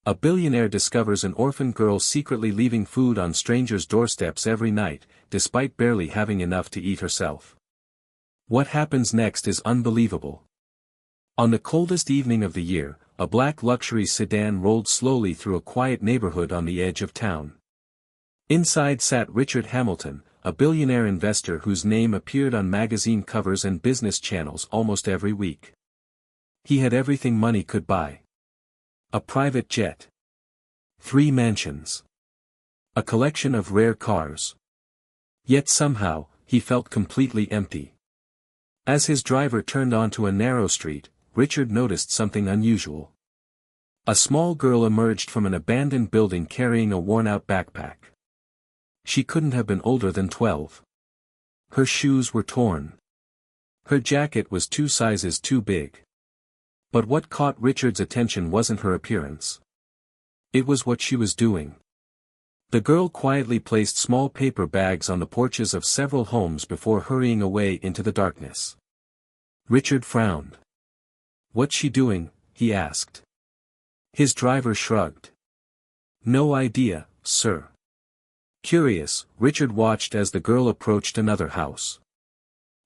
A billionaire discovers an orphan girl secretly leaving food on strangers' doorsteps every night, despite barely having enough to eat herself. What happens next is unbelievable. On the coldest evening of the year, a black luxury sedan rolled slowly through a quiet neighborhood on the edge of town. Inside sat Richard Hamilton, a billionaire investor whose name appeared on magazine covers and business channels almost every week. He had everything money could buy. A private jet. 3 mansions. A collection of rare cars. Yet somehow, he felt completely empty. As his driver turned onto a narrow street, Richard noticed something unusual. A small girl emerged from an abandoned building carrying a worn-out backpack. She couldn't have been older than 12. Her shoes were torn. Her jacket was 2 sizes too big. But what caught Richard's attention wasn't her appearance. It was what she was doing. The girl quietly placed small paper bags on the porches of several homes before hurrying away into the darkness. Richard frowned. "What's she doing?" he asked. His driver shrugged. "No idea, sir." Curious, Richard watched as the girl approached another house.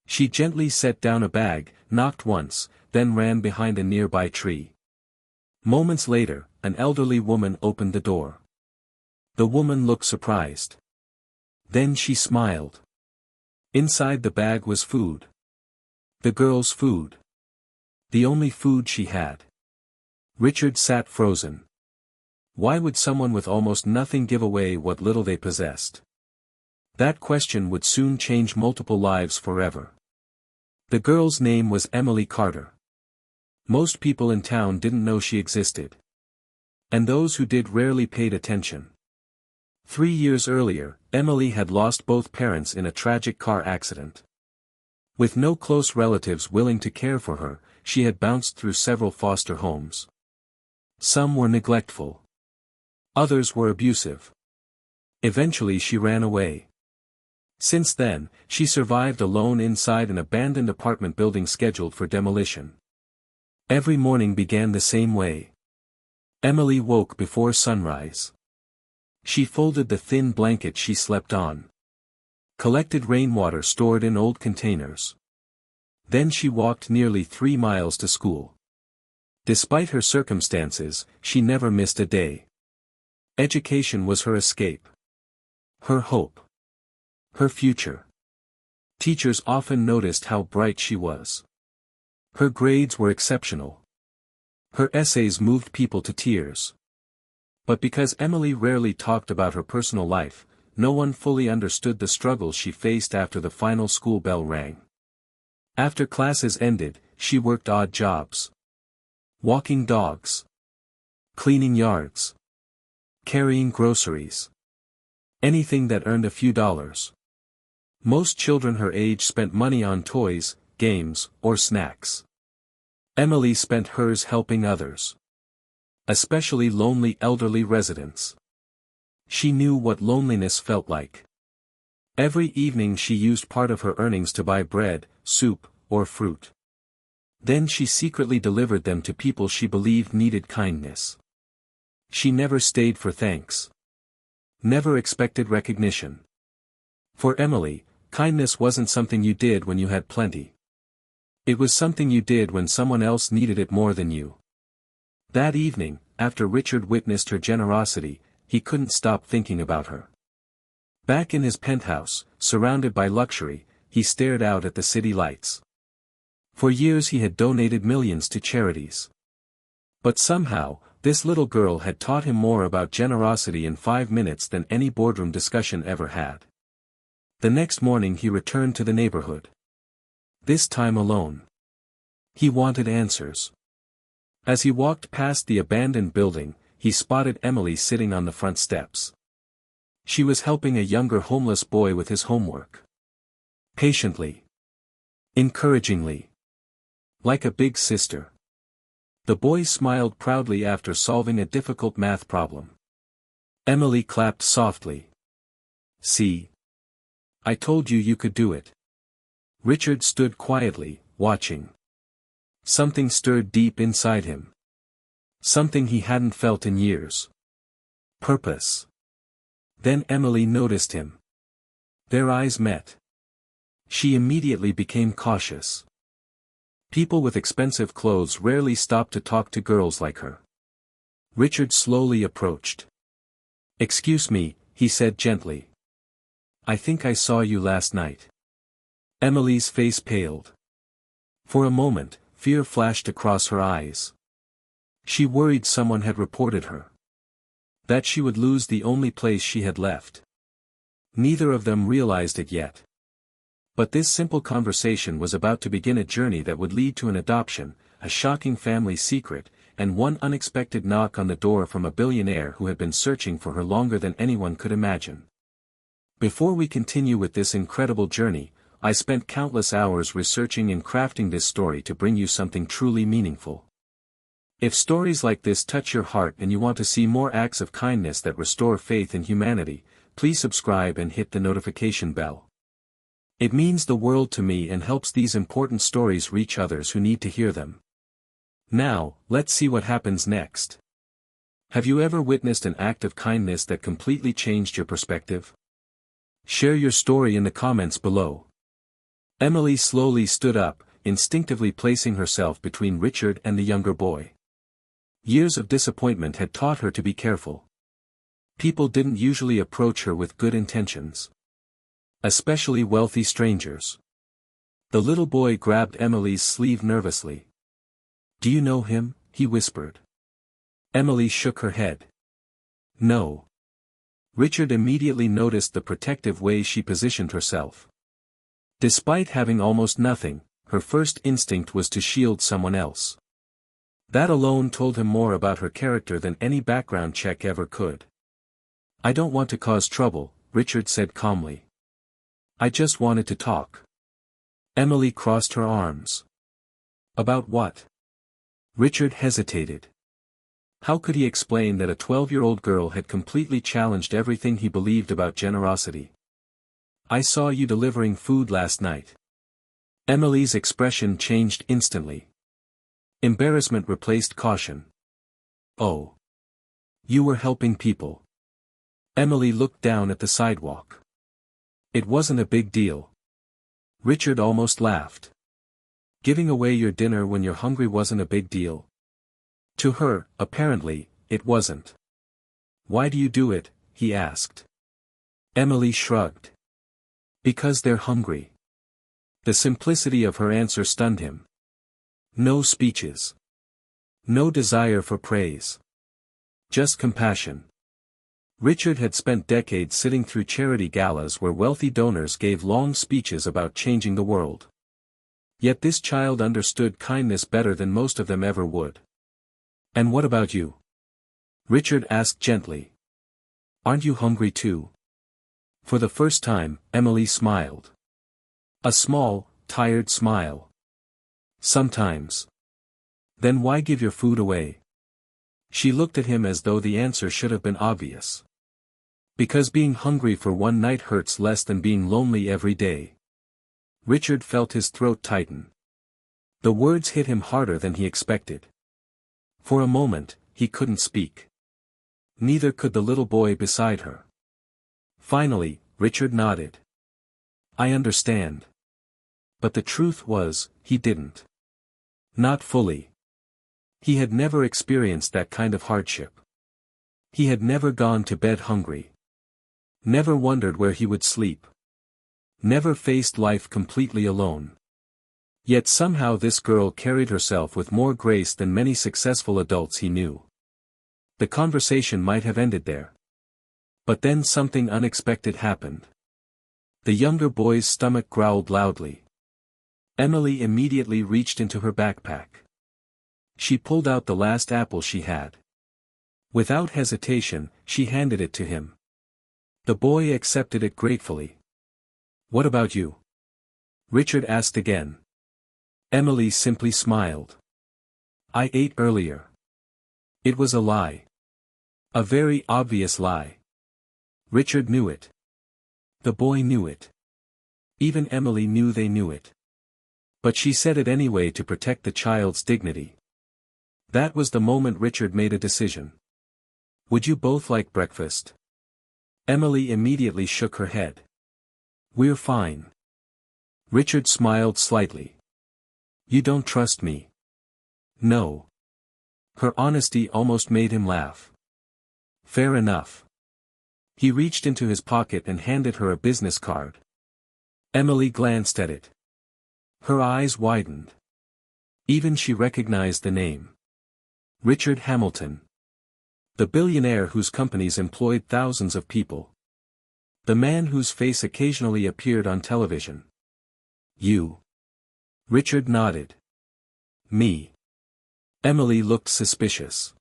She gently set down a bag, knocked once, then ran behind a nearby tree. Moments later, an elderly woman opened the door. The woman looked surprised. Then she smiled. Inside the bag was food. The girl's food. The only food she had. Richard sat frozen. Why would someone with almost nothing give away what little they possessed? That question would soon change multiple lives forever. The girl's name was Emily Carter. Most people in town didn't know she existed. And those who did rarely paid attention. 3 years earlier, Emily had lost both parents in a tragic car accident. With no close relatives willing to care for her, she had bounced through several foster homes. Some were neglectful. Others were abusive. Eventually she ran away. Since then, she survived alone inside an abandoned apartment building scheduled for demolition. Every morning began the same way. Emily woke before sunrise. She folded the thin blanket she slept on. Collected rainwater stored in old containers. Then she walked nearly 3 miles to school. Despite her circumstances, she never missed a day. Education was her escape. Her hope. Her future. Teachers often noticed how bright she was. Her grades were exceptional. Her essays moved people to tears. But because Emily rarely talked about her personal life, no one fully understood the struggles she faced after the final school bell rang. After classes ended, she worked odd jobs. Walking dogs. Cleaning yards. Carrying groceries. Anything that earned a few dollars. Most children her age spent money on toys, games, or snacks. Emily spent hers helping others. Especially lonely elderly residents. She knew what loneliness felt like. Every evening she used part of her earnings to buy bread, soup, or fruit. Then she secretly delivered them to people she believed needed kindness. She never stayed for thanks. Never expected recognition. For Emily, kindness wasn't something you did when you had plenty. It was something you did when someone else needed it more than you. That evening, after Richard witnessed her generosity, he couldn't stop thinking about her. Back in his penthouse, surrounded by luxury, he stared out at the city lights. For years he had donated millions to charities. But somehow, this little girl had taught him more about generosity in 5 minutes than any boardroom discussion ever had. The next morning he returned to the neighborhood. This time alone. He wanted answers. As he walked past the abandoned building, he spotted Emily sitting on the front steps. She was helping a younger homeless boy with his homework. Patiently. Encouragingly. Like a big sister. The boy smiled proudly after solving a difficult math problem. Emily clapped softly. "See? I told you you could do it." Richard stood quietly, watching. Something stirred deep inside him. Something he hadn't felt in years. Purpose. Then Emily noticed him. Their eyes met. She immediately became cautious. People with expensive clothes rarely stop to talk to girls like her. Richard slowly approached. "Excuse me," he said gently. "I think I saw you last night." Emily's face paled. For a moment, fear flashed across her eyes. She worried someone had reported her. That she would lose the only place she had left. Neither of them realized it yet. But this simple conversation was about to begin a journey that would lead to an adoption, a shocking family secret, and one unexpected knock on the door from a billionaire who had been searching for her longer than anyone could imagine. Before we continue with this incredible journey, I spent countless hours researching and crafting this story to bring you something truly meaningful. If stories like this touch your heart and you want to see more acts of kindness that restore faith in humanity, please subscribe and hit the notification bell. It means the world to me and helps these important stories reach others who need to hear them. Now, let's see what happens next. Have you ever witnessed an act of kindness that completely changed your perspective? Share your story in the comments below. Emily slowly stood up, instinctively placing herself between Richard and the younger boy. Years of disappointment had taught her to be careful. People didn't usually approach her with good intentions. Especially wealthy strangers. The little boy grabbed Emily's sleeve nervously. "Do you know him?" he whispered. Emily shook her head. "No." Richard immediately noticed the protective way she positioned herself. Despite having almost nothing, her first instinct was to shield someone else. That alone told him more about her character than any background check ever could. "I don't want to cause trouble," Richard said calmly. "I just wanted to talk." Emily crossed her arms. "About what?" Richard hesitated. How could he explain that a 12-year-old girl had completely challenged everything he believed about generosity? "I saw you delivering food last night." Emily's expression changed instantly. Embarrassment replaced caution. "Oh. You were helping people." Emily looked down at the sidewalk. "It wasn't a big deal." Richard almost laughed. Giving away your dinner when you're hungry wasn't a big deal. To her, apparently, it wasn't. "Why do you do it?" he asked. Emily shrugged. "Because they're hungry." The simplicity of her answer stunned him. No speeches. No desire for praise. Just compassion. Richard had spent decades sitting through charity galas where wealthy donors gave long speeches about changing the world. Yet this child understood kindness better than most of them ever would. "And what about you?" Richard asked gently. "Aren't you hungry too?" For the first time, Emily smiled. A small, tired smile. "Sometimes." "Then why give your food away?" She looked at him as though the answer should have been obvious. "Because being hungry for one night hurts less than being lonely every day." Richard felt his throat tighten. The words hit him harder than he expected. For a moment, he couldn't speak. Neither could the little boy beside her. Finally, Richard nodded. "I understand." But the truth was, he didn't. Not fully. He had never experienced that kind of hardship. He had never gone to bed hungry. Never wondered where he would sleep. Never faced life completely alone. Yet somehow this girl carried herself with more grace than many successful adults he knew. The conversation might have ended there. But then something unexpected happened. The younger boy's stomach growled loudly. Emily immediately reached into her backpack. She pulled out the last apple she had. Without hesitation, she handed it to him. The boy accepted it gratefully. "What about you?" Richard asked again. Emily simply smiled. "I ate earlier." It was a lie. A very obvious lie. Richard knew it. The boy knew it. Even Emily knew they knew it. But she said it anyway to protect the child's dignity. That was the moment Richard made a decision. Would you both like breakfast? Emily immediately shook her head. We're fine. Richard smiled slightly. You don't trust me. No. Her honesty almost made him laugh. Fair enough. He reached into his pocket and handed her a business card. Emily glanced at it. Her eyes widened. Even she recognized the name. Richard Hamilton. The billionaire whose companies employed thousands of people. The man whose face occasionally appeared on television. You. Richard nodded. Me. Emily looked suspicious.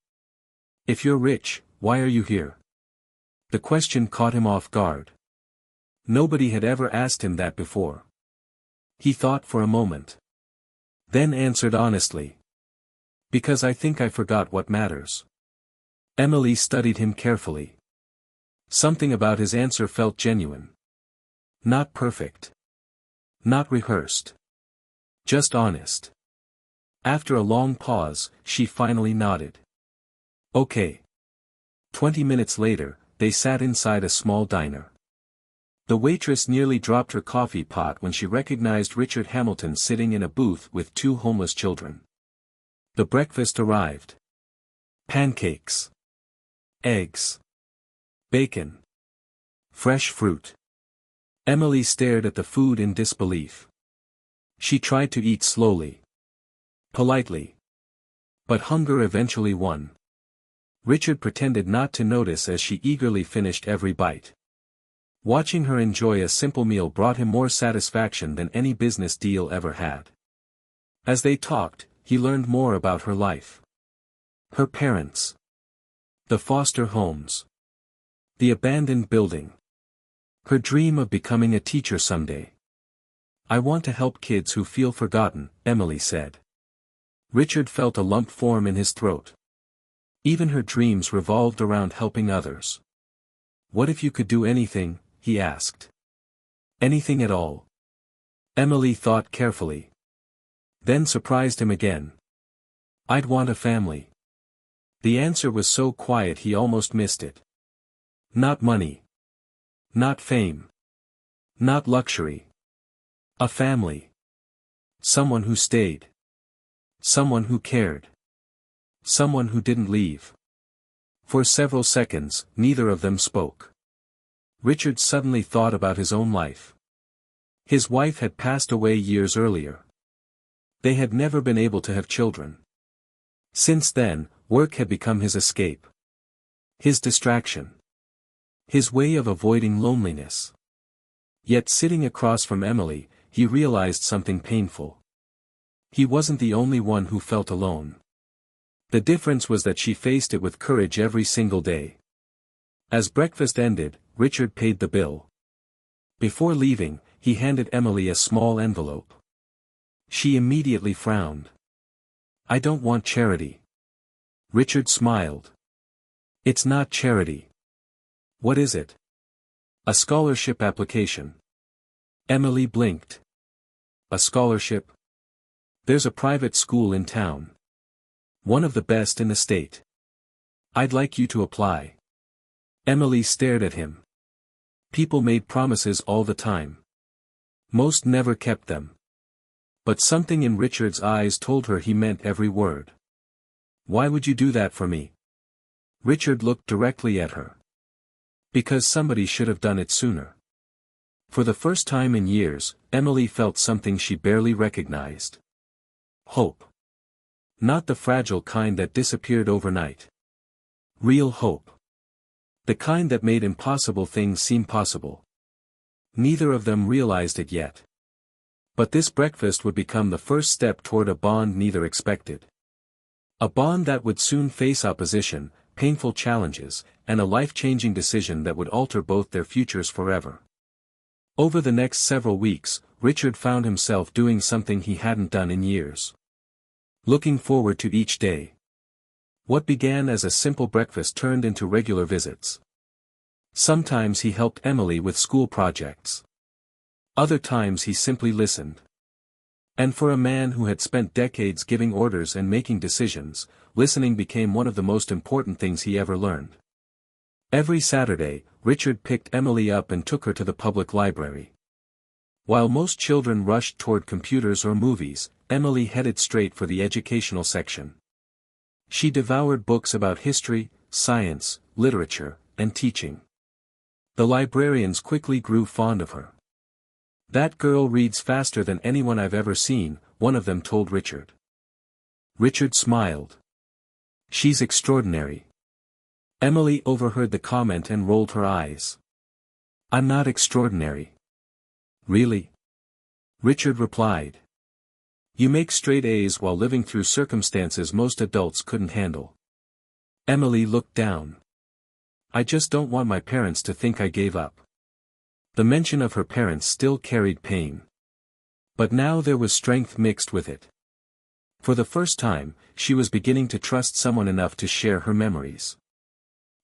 If you're rich, why are you here? The question caught him off guard. Nobody had ever asked him that before. He thought for a moment. Then answered honestly. Because I think I forgot what matters. Emily studied him carefully. Something about his answer felt genuine. Not perfect. Not rehearsed. Just honest. After a long pause, she finally nodded. Okay. 20 minutes later, they sat inside a small diner. The waitress nearly dropped her coffee pot when she recognized Richard Hamilton sitting in a booth with two homeless children. The breakfast arrived. Pancakes. Eggs. Bacon. Fresh fruit. Emily stared at the food in disbelief. She tried to eat slowly. Politely. But hunger eventually won. Richard pretended not to notice as she eagerly finished every bite. Watching her enjoy a simple meal brought him more satisfaction than any business deal ever had. As they talked, he learned more about her life. Her parents. The foster homes. The abandoned building. Her dream of becoming a teacher someday. I want to help kids who feel forgotten, Emily said. Richard felt a lump form in his throat. Even her dreams revolved around helping others. What if you could do anything, he asked. Anything at all. Emily thought carefully. Then surprised him again. I'd want a family. The answer was so quiet he almost missed it. Not money. Not fame. Not luxury. A family. Someone who stayed. Someone who cared. Someone who didn't leave. For several seconds, neither of them spoke. Richard suddenly thought about his own life. His wife had passed away years earlier. They had never been able to have children. Since then, work had become his escape. His distraction. His way of avoiding loneliness. Yet sitting across from Emily, he realized something painful. He wasn't the only one who felt alone. The difference was that she faced it with courage every single day. As breakfast ended, Richard paid the bill. Before leaving, he handed Emily a small envelope. She immediately frowned. I don't want charity. Richard smiled. It's not charity. What is it? A scholarship application. Emily blinked. A scholarship? There's a private school in town. One of the best in the state. I'd like you to apply. Emily stared at him. People made promises all the time. Most never kept them. But something in Richard's eyes told her he meant every word. Why would you do that for me? Richard looked directly at her. Because somebody should have done it sooner. For the first time in years, Emily felt something she barely recognized. Hope. Not the fragile kind that disappeared overnight. Real hope. The kind that made impossible things seem possible. Neither of them realized it yet. But this breakfast would become the first step toward a bond neither expected. A bond that would soon face opposition, painful challenges, and a life-changing decision that would alter both their futures forever. Over the next several weeks, Richard found himself doing something he hadn't done in years. Looking forward to each day. What began as a simple breakfast turned into regular visits. Sometimes he helped Emily with school projects. Other times he simply listened. And for a man who had spent decades giving orders and making decisions, listening became one of the most important things he ever learned. Every Saturday, Richard picked Emily up and took her to the public library. While most children rushed toward computers or movies, Emily headed straight for the educational section. She devoured books about history, science, literature, and teaching. The librarians quickly grew fond of her. "That girl reads faster than anyone I've ever seen," one of them told Richard. Richard smiled. "She's extraordinary." Emily overheard the comment and rolled her eyes. "I'm not extraordinary." "Really?" Richard replied. "You make straight A's while living through circumstances most adults couldn't handle." Emily looked down. "I just don't want my parents to think I gave up." The mention of her parents still carried pain. But now there was strength mixed with it. For the first time, she was beginning to trust someone enough to share her memories.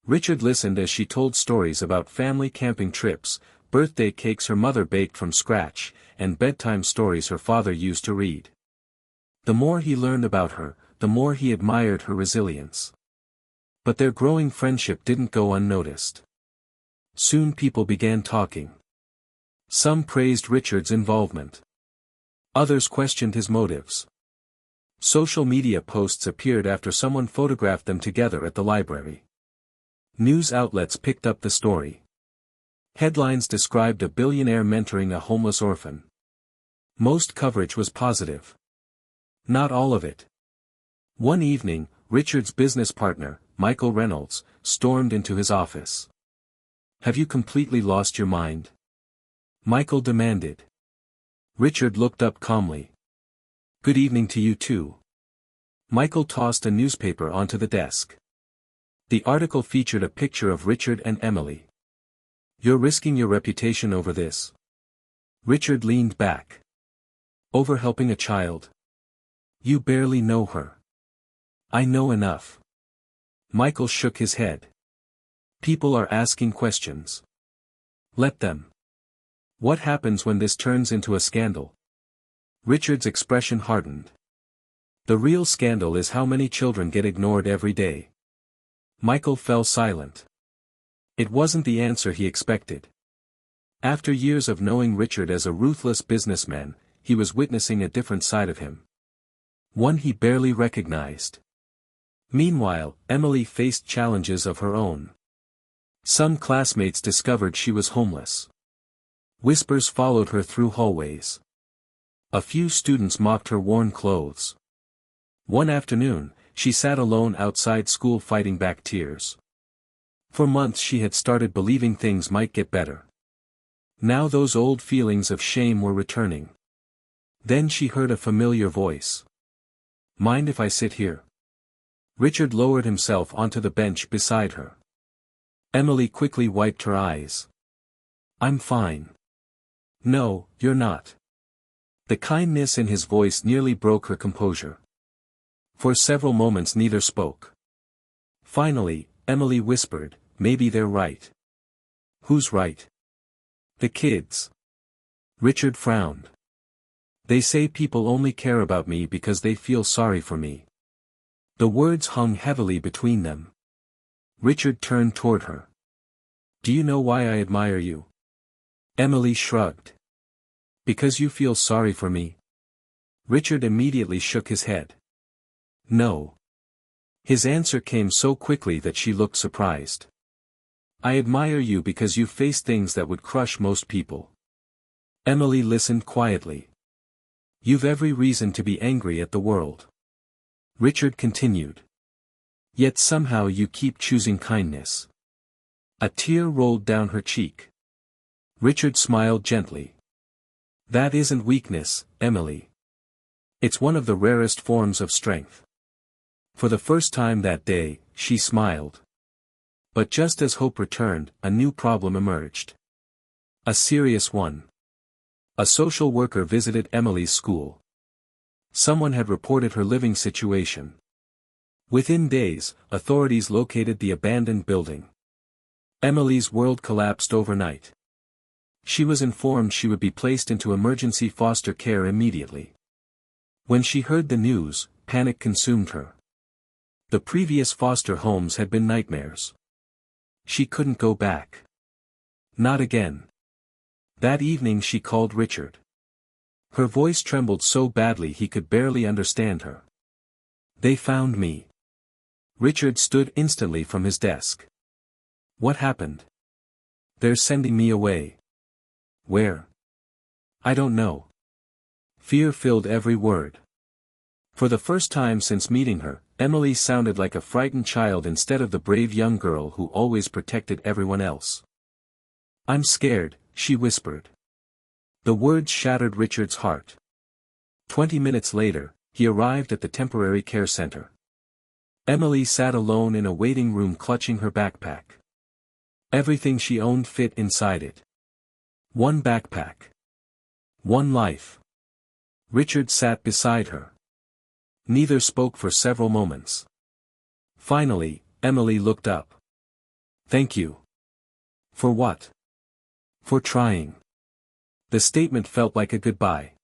Richard listened as she told stories about family camping trips, birthday cakes her mother baked from scratch, and bedtime stories her father used to read. The more he learned about her, the more he admired her resilience. But their growing friendship didn't go unnoticed. Soon people began talking. Some praised Richard's involvement. Others questioned his motives. Social media posts appeared after someone photographed them together at the library. News outlets picked up the story. Headlines described a billionaire mentoring a homeless orphan. Most coverage was positive. Not all of it. One evening, Richard's business partner, Michael Reynolds, stormed into his office. "Have you completely lost your mind?" Michael demanded. Richard looked up calmly. "Good evening to you too." Michael tossed a newspaper onto the desk. The article featured a picture of Richard and Emily. "You're risking your reputation over this?" Richard leaned back. "Over helping a child? You barely know her." "I know enough." Michael shook his head. "People are asking questions. Let them. What happens when this turns into a scandal?" Richard's expression hardened. "The real scandal is how many children get ignored every day." Michael fell silent. It wasn't the answer he expected. After years of knowing Richard as a ruthless businessman, he was witnessing a different side of him. One he barely recognized. Meanwhile, Emily faced challenges of her own. Some classmates discovered she was homeless. Whispers followed her through hallways. A few students mocked her worn clothes. One afternoon, she sat alone outside school fighting back tears. For months she had started believing things might get better. Now those old feelings of shame were returning. Then she heard a familiar voice. "Mind if I sit here?" Richard lowered himself onto the bench beside her. Emily quickly wiped her eyes. "I'm fine." "No, you're not." The kindness in his voice nearly broke her composure. For several moments neither spoke. Finally, Emily whispered, "Maybe they're right." "Who's right?" "The kids." Richard frowned. "They say people only care about me because they feel sorry for me." The words hung heavily between them. Richard turned toward her. "Do you know why I admire you?" Emily shrugged. "Because you feel sorry for me?" Richard immediately shook his head. "No." His answer came so quickly that she looked surprised. "I admire you because you face things that would crush most people." Emily listened quietly. "You've every reason to be angry at the world." Richard continued. "Yet somehow you keep choosing kindness." A tear rolled down her cheek. Richard smiled gently. "That isn't weakness, Emily. It's one of the rarest forms of strength." For the first time that day, she smiled. But just as hope returned, a new problem emerged. A serious one. A social worker visited Emily's school. Someone had reported her living situation. Within days, authorities located the abandoned building. Emily's world collapsed overnight. She was informed she would be placed into emergency foster care immediately. When she heard the news, panic consumed her. The previous foster homes had been nightmares. She couldn't go back. Not again. That evening she called Richard. Her voice trembled so badly he could barely understand her. "They found me." Richard stood instantly from his desk. "What happened?" "They're sending me away." "Where?" "I don't know." Fear filled every word. For the first time since meeting her, Emily sounded like a frightened child instead of the brave young girl who always protected everyone else. "I'm scared," she whispered. The words shattered Richard's heart. 20 minutes later, he arrived at the temporary care center. Emily sat alone in a waiting room clutching her backpack. Everything she owned fit inside it. One backpack. One life. Richard sat beside her. Neither spoke for several moments. Finally, Emily looked up. "Thank you." "For what?" "For trying." The statement felt like a goodbye.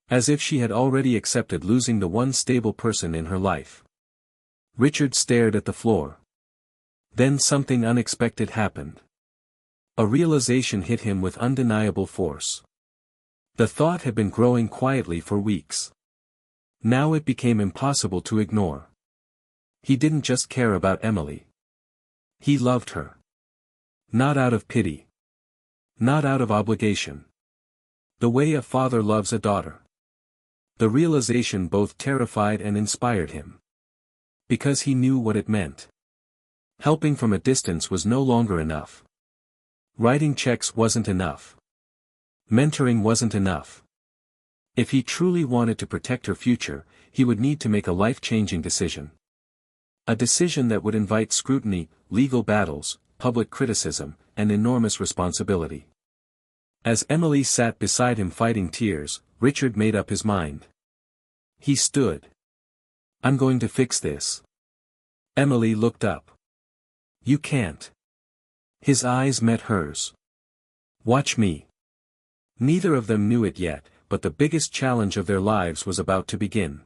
As if she had already accepted losing the one stable person in her life. Richard stared at the floor. Then something unexpected happened. A realization hit him with undeniable force. The thought had been growing quietly for weeks. Now it became impossible to ignore. He didn't just care about Emily. He loved her. Not out of pity. Not out of obligation. The way a father loves a daughter. The realization both terrified and inspired him. Because he knew what it meant. Helping from a distance was no longer enough. Writing checks wasn't enough. Mentoring wasn't enough. If he truly wanted to protect her future, he would need to make a life-changing decision. A decision that would invite scrutiny, legal battles, public criticism, and enormous responsibility. As Emily sat beside him fighting tears, Richard made up his mind. He stood. "I'm going to fix this." Emily looked up. "You can't." His eyes met hers. "Watch me." Neither of them knew it yet, but the biggest challenge of their lives was about to begin.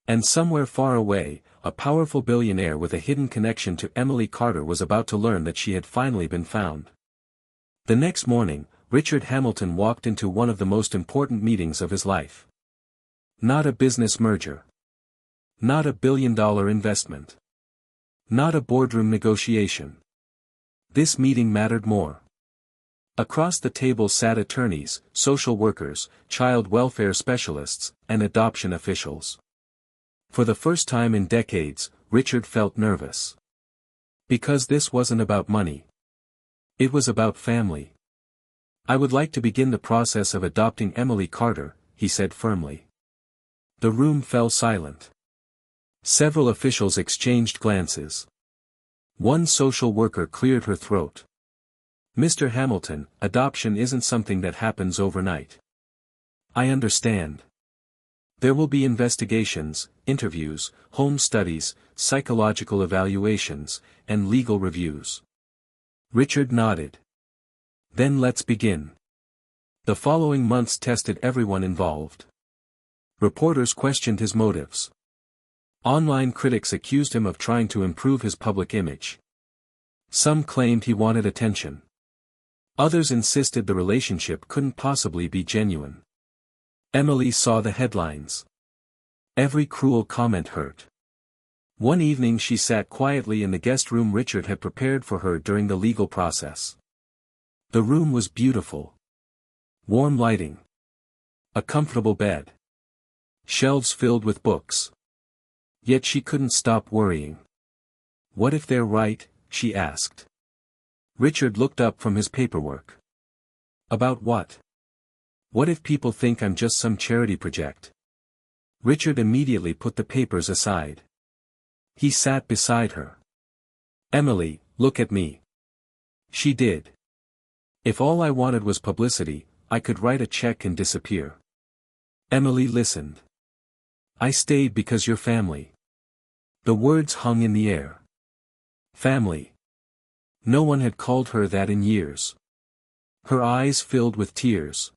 And somewhere far away, a powerful billionaire with a hidden connection to Emily Carter was about to learn that she had finally been found. The next morning, Richard Hamilton walked into one of the most important meetings of his life. Not a business merger. Not a billion-dollar investment. Not a boardroom negotiation. This meeting mattered more. Across the table sat attorneys, social workers, child welfare specialists, and adoption officials. For the first time in decades, Richard felt nervous. Because this wasn't about money. It was about family. "I would like to begin the process of adopting Emily Carter," he said firmly. The room fell silent. Several officials exchanged glances. One social worker cleared her throat. "Mr. Hamilton, adoption isn't something that happens overnight." "I understand. There will be investigations, interviews, home studies, psychological evaluations, and legal reviews." Richard nodded. "Then let's begin." The following months tested everyone involved. Reporters questioned his motives. Online critics accused him of trying to improve his public image. Some claimed he wanted attention. Others insisted the relationship couldn't possibly be genuine. Emily saw the headlines. Every cruel comment hurt. One evening she sat quietly in the guest room Richard had prepared for her during the legal process. The room was beautiful. Warm lighting. A comfortable bed. Shelves filled with books. Yet she couldn't stop worrying. "What if they're right?" she asked. Richard looked up from his paperwork. "About what?" "What if people think I'm just some charity project?" Richard immediately put the papers aside. He sat beside her. "Emily, look at me." She did. "If all I wanted was publicity, I could write a check and disappear." Emily listened. "I stayed because you're family." The words hung in the air. Family. No one had called her that in years. Her eyes filled with tears.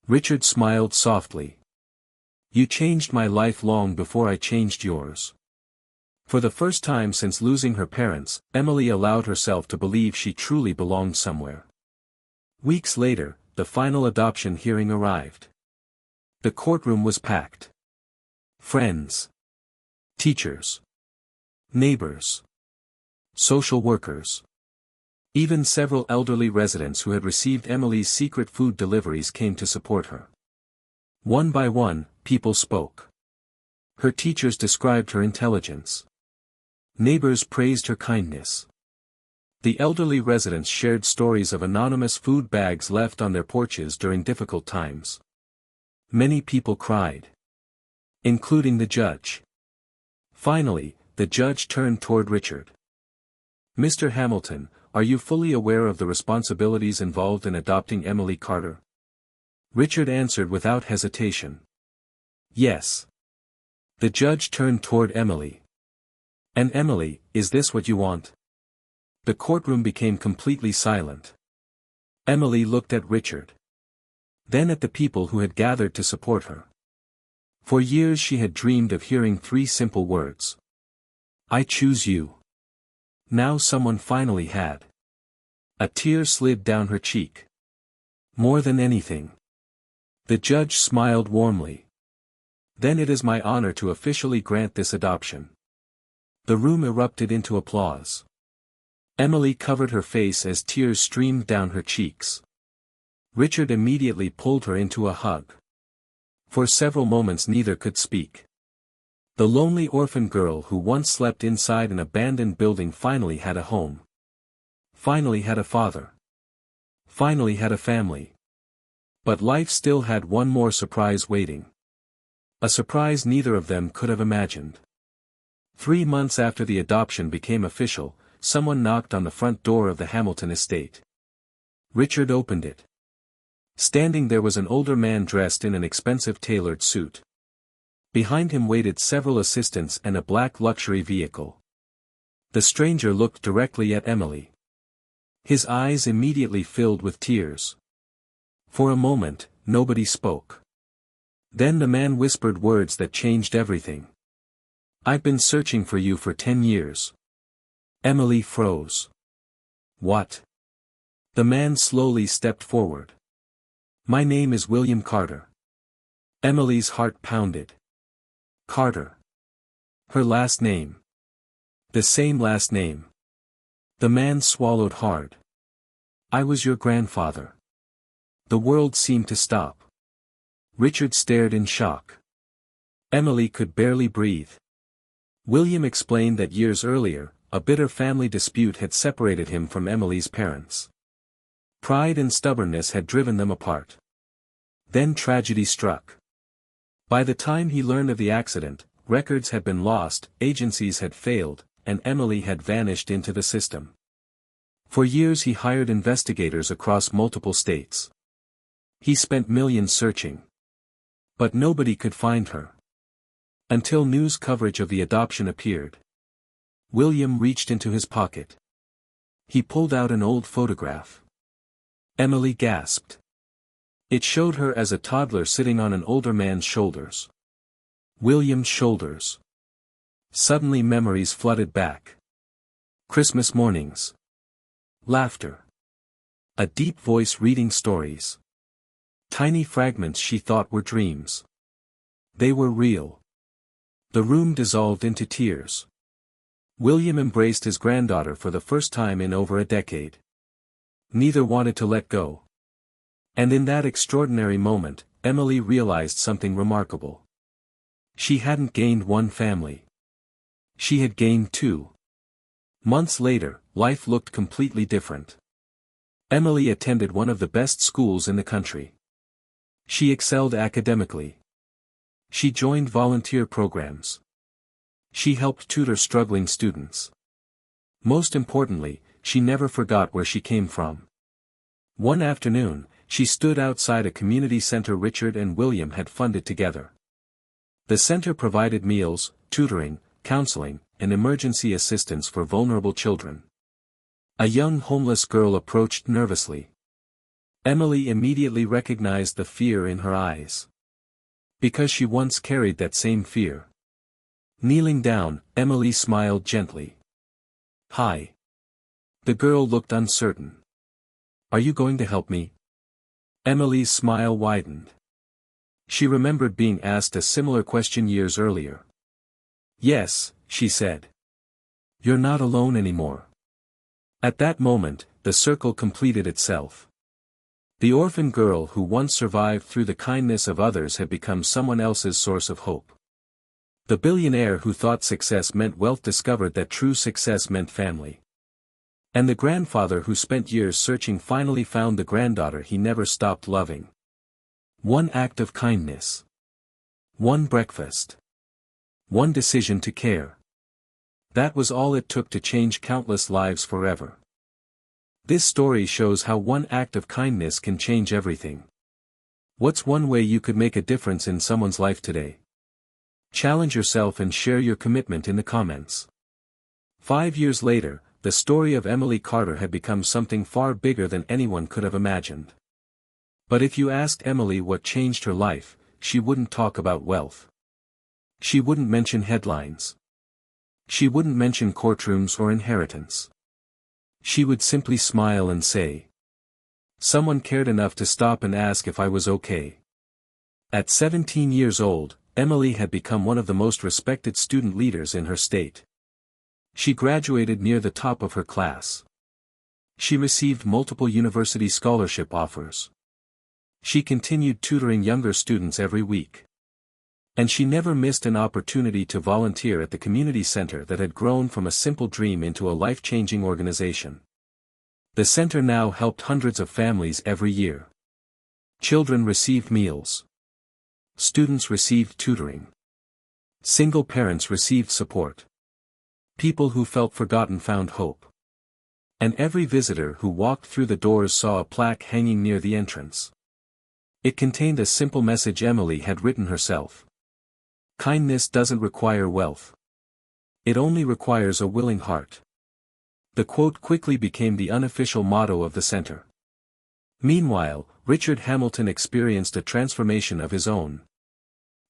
Richard smiled softly. "You changed my life long before I changed yours." For the first time since losing her parents, Emily allowed herself to believe she truly belonged somewhere. Weeks later, the final adoption hearing arrived. The courtroom was packed. Friends, teachers, neighbors, social workers. Even several elderly residents who had received Emily's secret food deliveries came to support her. One by one, people spoke. Her teachers described her intelligence. Neighbors praised her kindness. The elderly residents shared stories of anonymous food bags left on their porches during difficult times. Many people cried, including the judge. Finally, the judge turned toward Richard. "Mr. Hamilton, are you fully aware of the responsibilities involved in adopting Emily Carter?" Richard answered without hesitation. "Yes." The judge turned toward Emily. "And Emily, is this what you want?" The courtroom became completely silent. Emily looked at Richard. Then at the people who had gathered to support her. For years she had dreamed of hearing 3 simple words. "I choose you." Now someone finally had. A tear slid down her cheek. More than anything. The judge smiled warmly. "Then it is my honor to officially grant this adoption." The room erupted into applause. Emily covered her face as tears streamed down her cheeks. Richard immediately pulled her into a hug. For several moments neither could speak. The lonely orphan girl who once slept inside an abandoned building finally had a home. Finally had a father. Finally had a family. But life still had one more surprise waiting. A surprise neither of them could have imagined. 3 months after the adoption became official, someone knocked on the front door of the Hamilton estate. Richard opened it. Standing there was an older man dressed in an expensive tailored suit. Behind him waited several assistants and a black luxury vehicle. The stranger looked directly at Emily. His eyes immediately filled with tears. For a moment, nobody spoke. Then the man whispered words that changed everything. "I've been searching for you for 10 years. Emily froze. "What?" The man slowly stepped forward. "My name is William Carter." Emily's heart pounded. Carter. Her last name. The same last name. The man swallowed hard. "I was your grandfather." The world seemed to stop. Richard stared in shock. Emily could barely breathe. William explained that years earlier, a bitter family dispute had separated him from Emily's parents. Pride and stubbornness had driven them apart. Then tragedy struck. By the time he learned of the accident, records had been lost, agencies had failed, and Emily had vanished into the system. For years he hired investigators across multiple states. He spent millions searching. But nobody could find her. Until news coverage of the adoption appeared. William reached into his pocket. He pulled out an old photograph. Emily gasped. It showed her as a toddler sitting on an older man's shoulders. William's shoulders. Suddenly memories flooded back. Christmas mornings. Laughter. A deep voice reading stories. Tiny fragments she thought were dreams. They were real. The room dissolved into tears. William embraced his granddaughter for the first time in over a decade. Neither wanted to let go. And in that extraordinary moment, Emily realized something remarkable. She hadn't gained one family. She had gained 2. Months later, life looked completely different. Emily attended one of the best schools in the country. She excelled academically. She joined volunteer programs. She helped tutor struggling students. Most importantly, she never forgot where she came from. One afternoon, she stood outside a community center Richard and William had funded together. The center provided meals, tutoring, counseling, and emergency assistance for vulnerable children. A young homeless girl approached nervously. Emily immediately recognized the fear in her eyes. Because she once carried that same fear. Kneeling down, Emily smiled gently. "Hi." The girl looked uncertain. "Are you going to help me?" Emily's smile widened. She remembered being asked a similar question years earlier. "Yes," she said. "You're not alone anymore." At that moment, the circle completed itself. The orphan girl who once survived through the kindness of others had become someone else's source of hope. The billionaire who thought success meant wealth discovered that true success meant family. And the grandfather who spent years searching finally found the granddaughter he never stopped loving. One act of kindness. One breakfast. One decision to care. That was all it took to change countless lives forever. This story shows how one act of kindness can change everything. What's one way you could make a difference in someone's life today? Challenge yourself and share your commitment in the comments. 5 years later, the story of Emily Carter had become something far bigger than anyone could have imagined. But if you asked Emily what changed her life, she wouldn't talk about wealth. She wouldn't mention headlines. She wouldn't mention courtrooms or inheritance. She would simply smile and say, "Someone cared enough to stop and ask if I was okay." At 17 years old, Emily had become one of the most respected student leaders in her state. She graduated near the top of her class. She received multiple university scholarship offers. She continued tutoring younger students every week. And she never missed an opportunity to volunteer at the community center that had grown from a simple dream into a life-changing organization. The center now helped hundreds of families every year. Children received meals. Students received tutoring. Single parents received support. People who felt forgotten found hope. And every visitor who walked through the doors saw a plaque hanging near the entrance. It contained a simple message Emily had written herself. Kindness doesn't require wealth. It only requires a willing heart. The quote quickly became the unofficial motto of the center. Meanwhile, Richard Hamilton experienced a transformation of his own.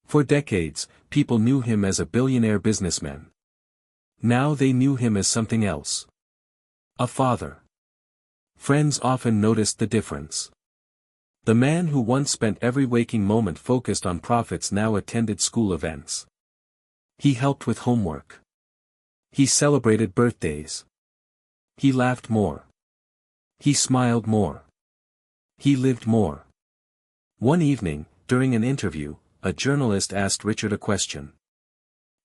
For decades, people knew him as a billionaire businessman. Now they knew him as something else. A father. Friends often noticed the difference. The man who once spent every waking moment focused on profits now attended school events. He helped with homework. He celebrated birthdays. He laughed more. He smiled more. He lived more. One evening, during an interview, a journalist asked Richard a question.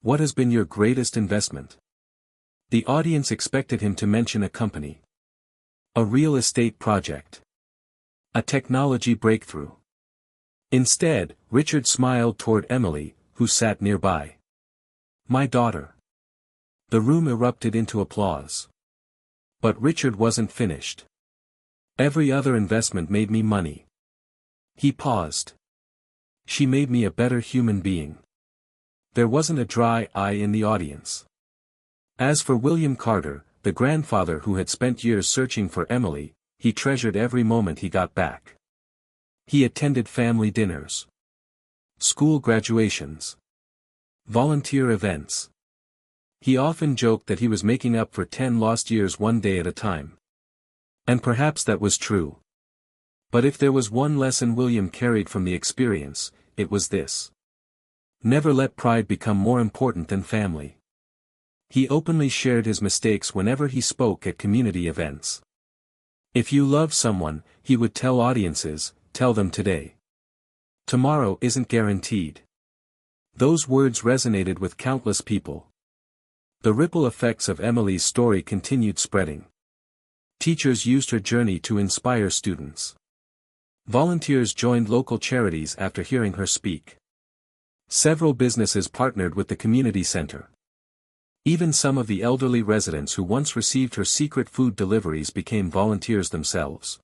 "What has been your greatest investment?" The audience expected him to mention a company. A real estate project. A technology breakthrough. Instead, Richard smiled toward Emily, who sat nearby. "My daughter." The room erupted into applause. But Richard wasn't finished. "Every other investment made me money." He paused. "She made me a better human being." There wasn't a dry eye in the audience. As for William Carter, the grandfather who had spent years searching for Emily, he treasured every moment he got back. He attended family dinners, school graduations, volunteer events. He often joked that he was making up for 10 lost years one day at a time. And perhaps that was true. But if there was one lesson William carried from the experience, it was this. Never let pride become more important than family. He openly shared his mistakes whenever he spoke at community events. If you love someone, he would tell audiences, tell them today. Tomorrow isn't guaranteed. Those words resonated with countless people. The ripple effects of Emily's story continued spreading. Teachers used her journey to inspire students. Volunteers joined local charities after hearing her speak. Several businesses partnered with the community center. Even some of the elderly residents who once received her secret food deliveries became volunteers themselves.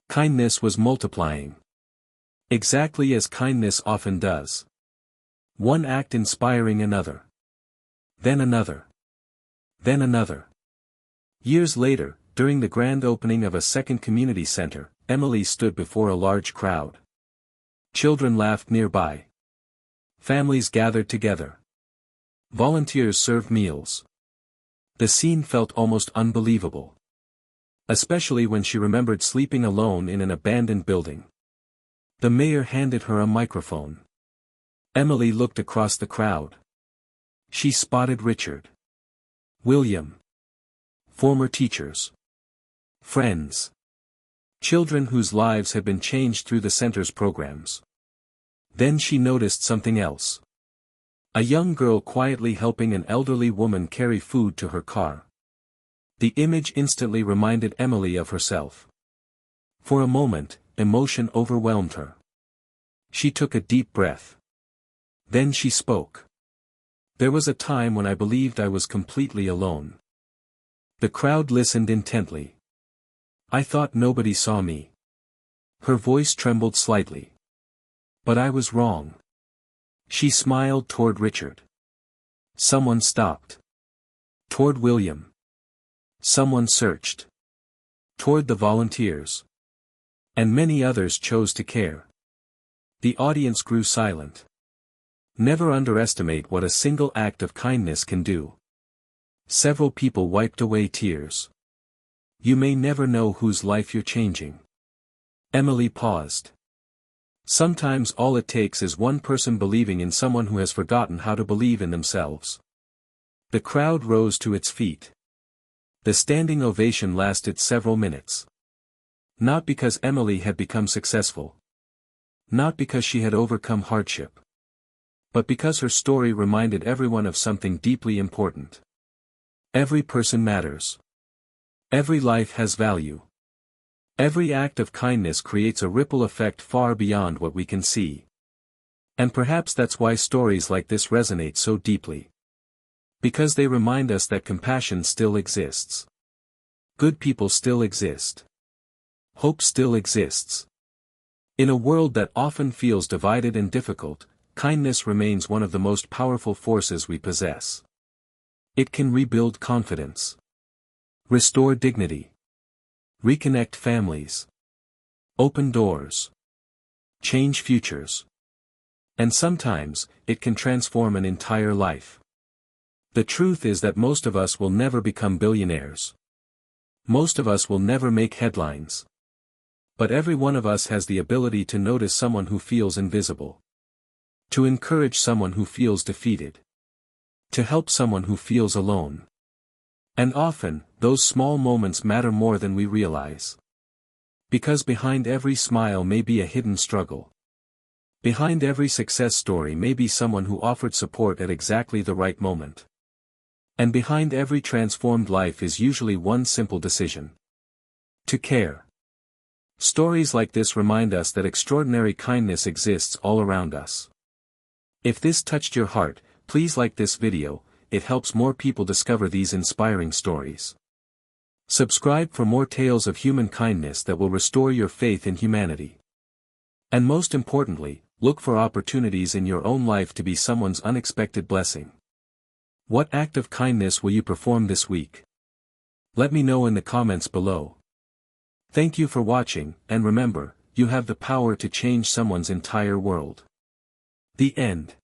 Kindness was multiplying. Exactly as kindness often does. One act inspiring another. Then another. Then another. Years later, during the grand opening of a second community center, Emily stood before a large crowd. Children laughed nearby. Families gathered together. Volunteers served meals. The scene felt almost unbelievable. Especially when she remembered sleeping alone in an abandoned building. The mayor handed her a microphone. Emily looked across the crowd. She spotted Richard. William. Former teachers. Friends. Children whose lives had been changed through the center's programs. Then she noticed something else. A young girl quietly helping an elderly woman carry food to her car. The image instantly reminded Emily of herself. For a moment, emotion overwhelmed her. She took a deep breath. Then she spoke. There was a time when I believed I was completely alone. The crowd listened intently. I thought nobody saw me. Her voice trembled slightly. But I was wrong. She smiled toward Richard. Someone stopped. Toward William. Someone searched. Toward the volunteers. And many others chose to care. The audience grew silent. Never underestimate what a single act of kindness can do. Several people wiped away tears. You may never know whose life you're changing. Emily paused. Sometimes all it takes is one person believing in someone who has forgotten how to believe in themselves. The crowd rose to its feet. The standing ovation lasted several minutes. Not because Emily had become successful. Not because she had overcome hardship. But because her story reminded everyone of something deeply important. Every person matters. Every life has value. Every act of kindness creates a ripple effect far beyond what we can see. And perhaps that's why stories like this resonate so deeply. Because they remind us that compassion still exists. Good people still exist. Hope still exists. In a world that often feels divided and difficult, kindness remains one of the most powerful forces we possess. It can rebuild confidence. Restore dignity. Reconnect families. Open doors. Change futures. And sometimes, it can transform an entire life. The truth is that most of us will never become billionaires. Most of us will never make headlines. But every one of us has the ability to notice someone who feels invisible. To encourage someone who feels defeated. To help someone who feels alone. And often, those small moments matter more than we realize. Because behind every smile may be a hidden struggle. Behind every success story may be someone who offered support at exactly the right moment. And behind every transformed life is usually one simple decision. To care. Stories like this remind us that extraordinary kindness exists all around us. If this touched your heart, please like this video. It helps more people discover these inspiring stories. Subscribe for more tales of human kindness that will restore your faith in humanity. And most importantly, look for opportunities in your own life to be someone's unexpected blessing. What act of kindness will you perform this week? Let me know in the comments below. Thank you for watching, and remember, you have the power to change someone's entire world. The end.